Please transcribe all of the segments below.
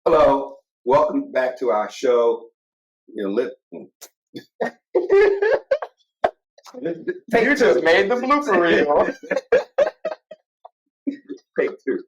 Hello, welcome back to our show. You just made the blooper reel. Take two.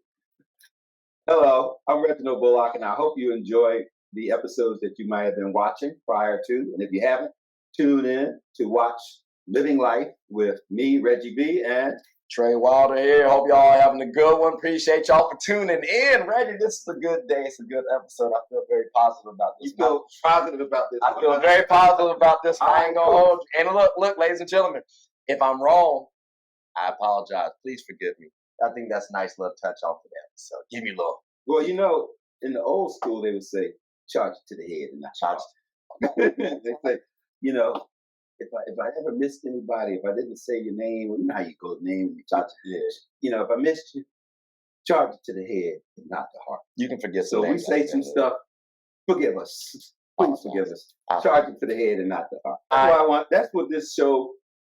Hello, I'm Reginald Bullock, and I hope you enjoy the episodes that you might have been watching prior to. And if you haven't, tune in to watch Living Life with me, Reggie B, and Trey Wilder here. Hope y'all are having a good one. Appreciate y'all for tuning in. Reggie, this is a good day. It's a good episode. I feel very positive about this. You feel positive about this? I feel very positive about this. I ain't gonna hold you. And look, ladies and gentlemen, if I'm wrong, I apologize. Please forgive me. I think that's a nice little touch off of that. So give me a little. Well, you know, in the old school, they would say, charge it to the head and not charge it. They say, you know, if I ever missed anybody, if I didn't say your name, well, you know how you go name and you charge it to the head. You know, if I missed you, charge it to the head and not the heart. You can forget. So we say some stuff. Forgive us. Please forgive us. Charge it to the head and not the heart. That's what I want. That's what this show,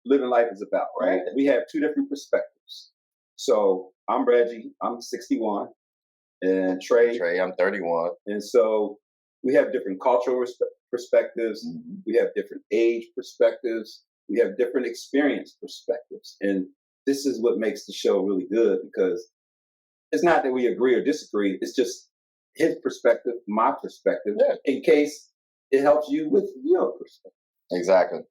Living Life, is about, right? We have two different perspectives. So I'm Reggie. I'm 61, and Trey, I'm 31. And so we have different cultural perspectives. Mm-hmm. We have different age perspectives. We have different experience perspectives. And this is what makes the show really good, because it's not that we agree or disagree. It's just his perspective, my perspective, in case it helps you with your perspective. Exactly.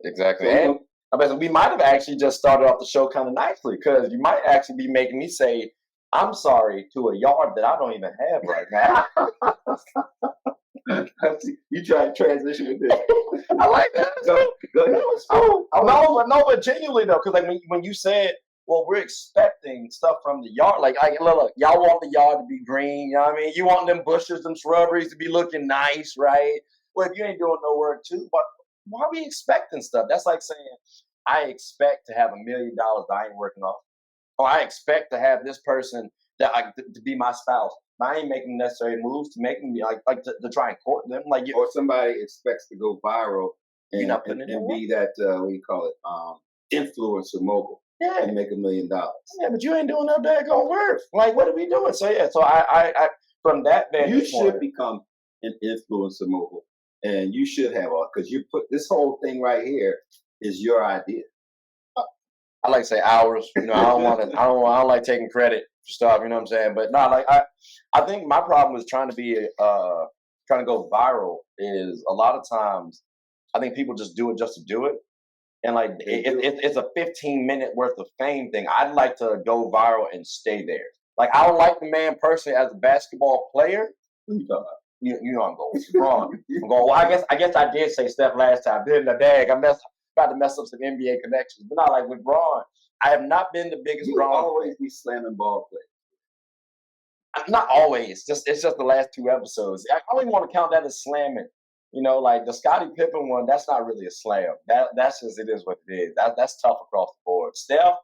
So, and we might have actually just started off the show kind of nicely, because you might actually be making me say, I'm sorry to a yard that I don't even have right now. You try to transition with this. I like that. Go ahead. No, but genuinely though, because like when you said, well, we're expecting stuff from the yard. Like look, y'all want the yard to be green. You know what I mean? You want them bushes, them shrubberies to be looking nice, right? Well, if you ain't doing no work too, but why are we expecting stuff? That's like saying, I expect to have $1 million that I ain't working off. Or I expect to have this person to be my spouse. But I ain't making necessary moves to make me to try and court them. Or somebody expects to go viral and be that what do you call it? Influencer mogul. Yeah. And make $1 million. Yeah, but you ain't doing no daggone work. Like, what are we doing? So I from that vantage point, you should become an influencer mogul, and you should have because you put this whole thing right here is your idea. I like to say ours. You know, I don't like taking credit for stuff. You know what I'm saying? But no, I think my problem with trying to go viral is a lot of times I think people just do it just to do it. And like it's a 15-minute worth of fame thing. I'd like to go viral and stay there. Like I don't like the man personally as a basketball player. Who you talking about? You know I'm going with LeBron. I'm going. Well, I guess I did say Steph last time. Didn't I? Dag, about to mess up some NBA connections. But not like with Braun. I have not been the biggest Braun. Always be slamming ball players. Not always. It's just the last 2 episodes. I don't even want to count that as slamming. You know, like the Scottie Pippen one, that's not really a slam. That's just, it is what it is. That's tough across the board. Steph,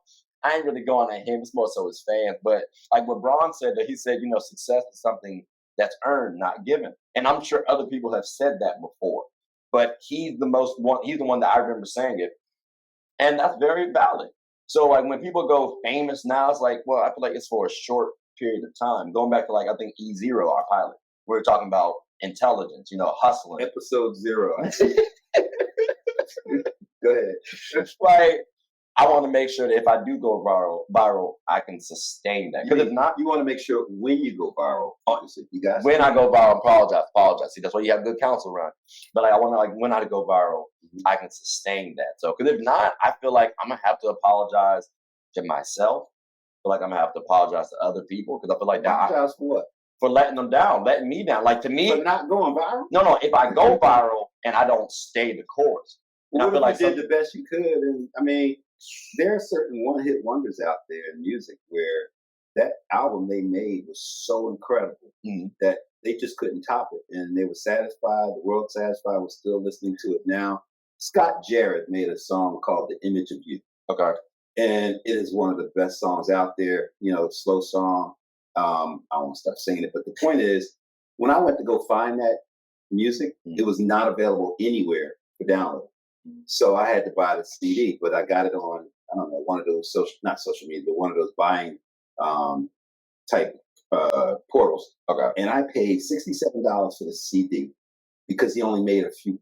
I ain't really going at him. It's more so his fans. But like what Braun said, that he said, you know, success is something that's earned, not given. And I'm sure other people have said that before. But he's the one that I remember saying it. And that's very valid. So like when people go famous now, it's like, well, I feel like it's for a short period of time. Going back to like, I think E0, our pilot, we were talking about intelligence, you know, hustling. Episode 0. Go ahead. Like, I want to make sure that if I do go viral, I can sustain that. Because if not, you want to make sure when you go viral, obviously, you guys. When I go viral, apologize. See, that's why you have good counsel around. But like, I want to when I go viral, I can sustain that. So, because if not, I feel like I'm gonna have to apologize to myself. I feel like I'm gonna have to apologize to other people because I feel like apologize for what? For letting them down, letting me down. Like to me, but not going viral. No. If I go viral and I don't stay the course, well, what if you did the best you could? And I mean, there are certain one-hit wonders out there in music where that album they made was so incredible that they just couldn't top it, and they were satisfied. The world satisfied was still listening to it now. Scott Jarrett made a song called "The Image of You." Okay, and it is one of the best songs out there. You know, slow song. I won't stop singing it, but the point is, when I went to go find that music, it was not available anywhere for download. So I had to buy the CD, but I got it on, I don't know, one of those not social media, but one of those buying type portals. Okay. And I paid $67 for the CD because he only made a few.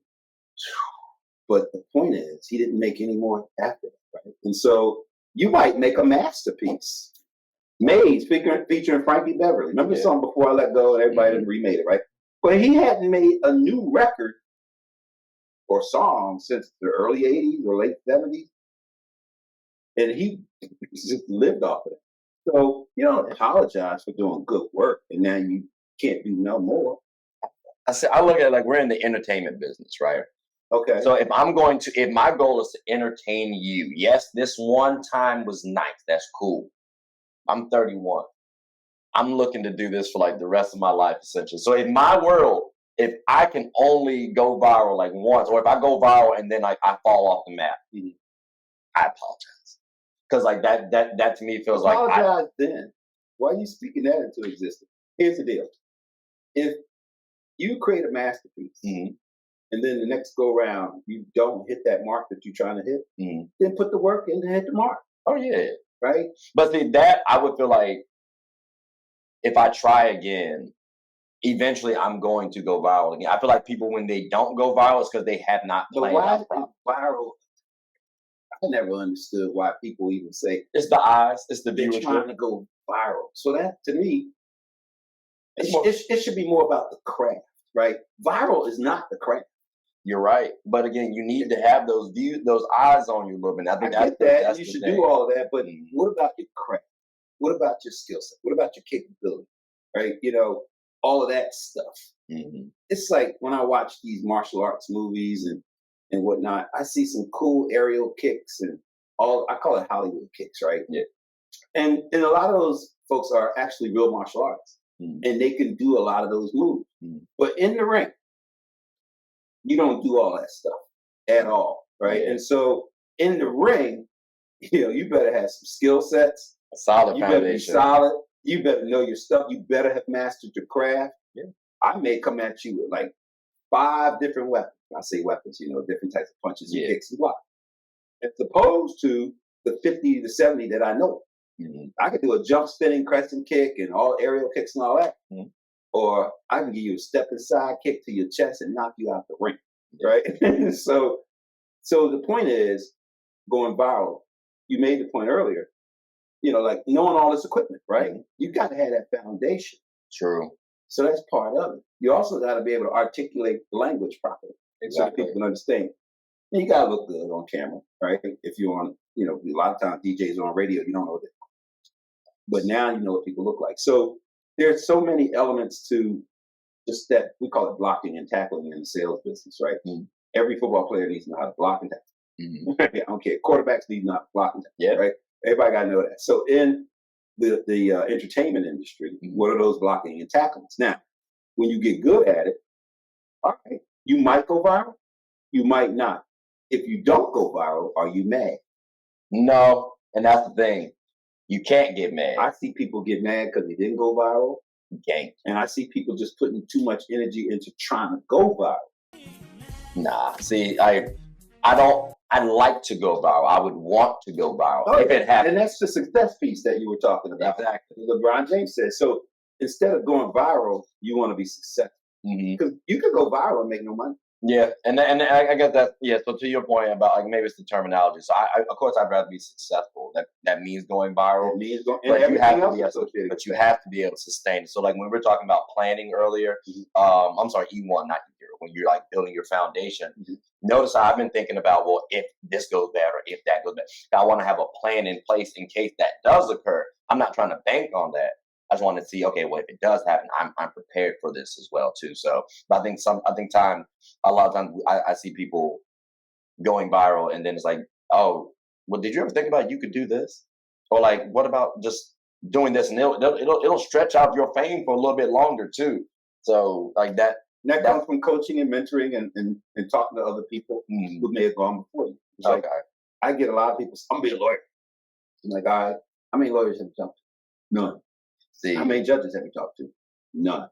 But the point is, he didn't make any more after that, right? And so you might make a masterpiece. Made featuring Frankie Beverly. Remember the song Before I Let Go, and everybody done remade it, right? But he hadn't made a new record or song since the early 80s or late 70s. And he just lived off of it. So you don't apologize for doing good work and now you can't do no more. I look at it like we're in the entertainment business, right? Okay. So if my goal is to entertain you, yes, this one time was nice. That's cool. I'm 31. I'm looking to do this for like the rest of my life, essentially. So in my world, if I can only go viral like once, or if I go viral and then I fall off the map, I apologize. Because like that to me feels apologize then. Why are you speaking that into existence? Here's the deal. If you create a masterpiece and then the next go round you don't hit that mark that you're trying to hit, then put the work in to hit the mark. Oh yeah. Right? But see, that I would feel like if I try again, eventually I'm going to go viral again. I feel like people, when they don't go viral, it's because they have not planned out properly. Viral? I never understood why people even say it's the eyes, it's the viewership. They're trying to go viral. So that to me, it should be more about the craft, right? Viral is not the craft. You're right, but again, you need to have those views, those eyes on you a little bit. I think that's you should do all of that, but what about your craft? What about your skill set? What about your capability? Right? You know, all of that stuff. It's like when I watch these martial arts movies and whatnot, I see some cool aerial kicks and I call it Hollywood kicks, right? Yeah. And a lot of those folks are actually real martial arts, and they can do a lot of those moves. But in the ring, you don't do all that stuff at all, right? And so in the ring, you better have some skill sets. A solid you foundation. Better be solid. You better know your stuff. You better have mastered your craft. Yeah. I may come at you with like 5 different weapons. I say weapons, different types of punches and kicks and block. As opposed to the 50 to 70 that I know. I could do a jump spinning crescent kick and all aerial kicks and all that. Or I can give you a step inside kick to your chest and knock you out the ring, right? So the point is, going viral, you made the point earlier, like knowing all this equipment, right? You got to have that foundation. True. So that's part of it. You also got to be able to articulate the language properly so that people can understand. And you got to look good on camera, right? If you're on, a lot of times DJs on radio, you don't know that. But now you know what people look like. So there's so many elements to just that, we call it blocking and tackling in the sales business, right? Every football player needs to know how to block and tackle. I don't care. Quarterbacks need to know how to block and tackle, right? Everybody got to know that. So in the entertainment industry, what are those blocking and tacklings? Now, when you get good at it, all right, you might go viral, you might not. If you don't go viral, are you mad? No, and that's the thing. You can't get mad. I see people get mad because they didn't go viral. And I see people just putting too much energy into trying to go viral. Nah, see, I don't. I'd like to go viral. I would want to go viral if it happens. And that's the success piece that you were talking about. Exactly. LeBron James said. So instead of going viral, you want to be successful. Because you could go viral and make no money. Yeah, and I get that. Yeah, so to your point about like maybe it's the terminology. So I of course I'd rather be successful. That means going viral. It means going, but and you have else to be associated. But you have to be able to sustain it. So like when we were talking about planning earlier, I'm sorry, E1, not E0. When you're like building your foundation, notice I've been thinking about, well, if this goes bad or if that goes bad, I want to have a plan in place in case that does occur. I'm not trying to bank on that. I just want to see, okay, well, if it does happen, I'm prepared for this as well too. So I think a lot of times I see people going viral, and then it's like, oh, well, did you ever think about you could do this, or like, what about just doing this, and it'll stretch out your fame for a little bit longer too. So like that comes from coaching and mentoring and talking to other people who may have gone before you. It's like, I get a lot of people. I'm gonna be a lawyer. I'm like, all right, how many lawyers have you talked to? None. See, how many judges have you talked to? None.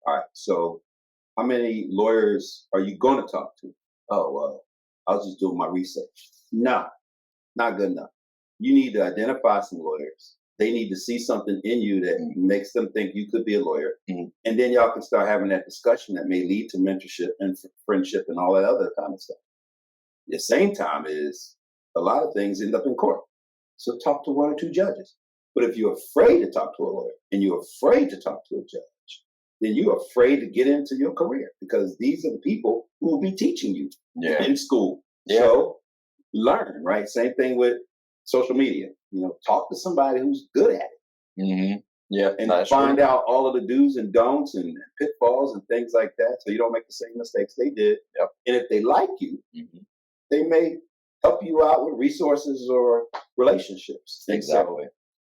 All right. So how many lawyers are you going to talk to? Oh, well, I was just doing my research. No, not good enough. You need to identify some lawyers They need to see something in you that makes them think you could be a lawyer. And then y'all can start having that discussion that may lead to mentorship and friendship and all that other kind of stuff. At the same time is a lot of things end up in court. So talk to one or two judges. But if you're afraid to talk to a lawyer and you're afraid to talk to a judge, then you're afraid to get into your career, because these are the people who will be teaching you in school. So learn, right? Same thing with social media. Talk to somebody who's good at it. And find out all of the do's and don'ts and pitfalls and things like that, so you don't make the same mistakes they did. And if they like you, they may help you out with resources or relationships. Exactly. So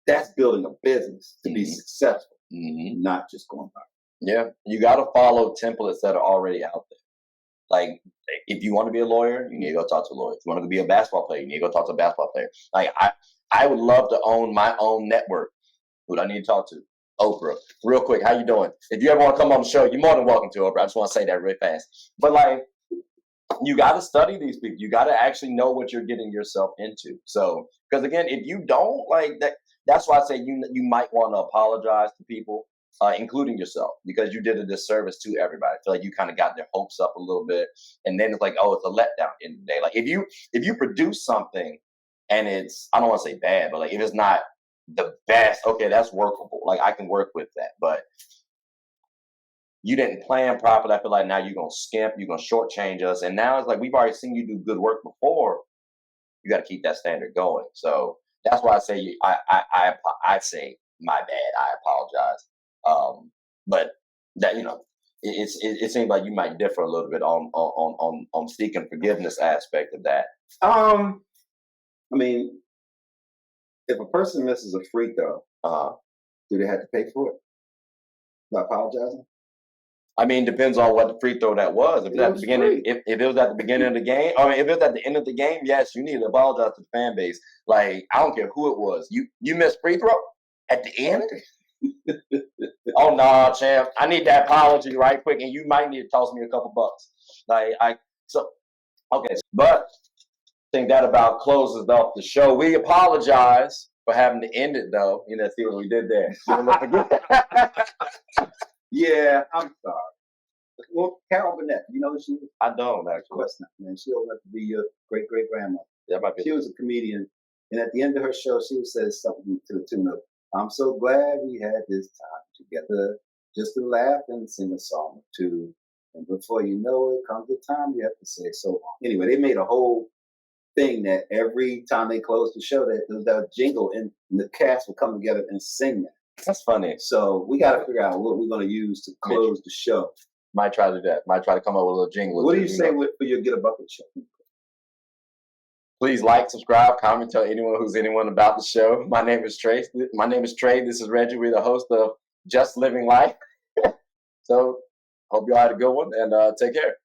that's building a business to be successful, not just going by. Yeah, you got to follow templates that are already out there. Like, if you want to be a lawyer, you need to go talk to a lawyer. If you want to be a basketball player, you need to go talk to a basketball player. Like, I would love to own my own network. Who do I need to talk to? Oprah. Real quick, how you doing? If you ever want to come on the show, you're more than welcome to, Oprah. I just want to say that really fast. But, like, you got to study these people. You got to actually know what you're getting yourself into. So, because, again, if you don't, like, that's why I say you might want to apologize to people, including yourself, because you did a disservice to everybody. I feel like you kind of got their hopes up a little bit, and then it's like, oh, it's a letdown in the day. Like, if you produce something and it's, I don't want to say bad, but like if it's not the best, okay, that's workable. Like, I can work with that. But you didn't plan properly. I feel like now you're gonna skimp, you're gonna shortchange us, and now it's like we've already seen you do good work before. You got to keep that standard going. So that's why I say I say my bad. I apologize. But that, it seems like you might differ a little bit on seeking forgiveness aspect of that. I mean, if a person misses a free throw, do they have to pay for it by apologizing? I mean, depends on what the free throw that was. If it was at the beginning, if it was at the beginning of the game, I mean, if it was at the end of the game, yes, you need to apologize to the fan base. Like, I don't care who it was. You missed free throw at the end? Oh no, champ! I need that apology right quick, and you might need to toss me a couple bucks. But I think that about closes off the show. We apologize for having to end it, though. See what we did there. Yeah, I'm sorry. Well, Carol Burnett, you know who she is? I don't, actually. Of course not, man. She old enough to be your great-great-grandmother. That might be. She was a comedian, and at the end of her show, she would say something to the tune of, "I'm so glad we had this time together, just to laugh and sing a song or two. And before you know it, comes the time you have to say so long." Anyway, they made a whole thing that every time they closed the show, that there was that jingle, and the cast would come together and sing that. That's funny. So we got to figure out what we're going to use to close the show. Might try to do that. Might try to come up with a little jingle. What do you say for your Get a Bucket show? Please like, subscribe, comment, tell anyone about the show. My name is Trey. This is Reggie. We're the host of Just Living Life. So hope you all had a good one, and take care.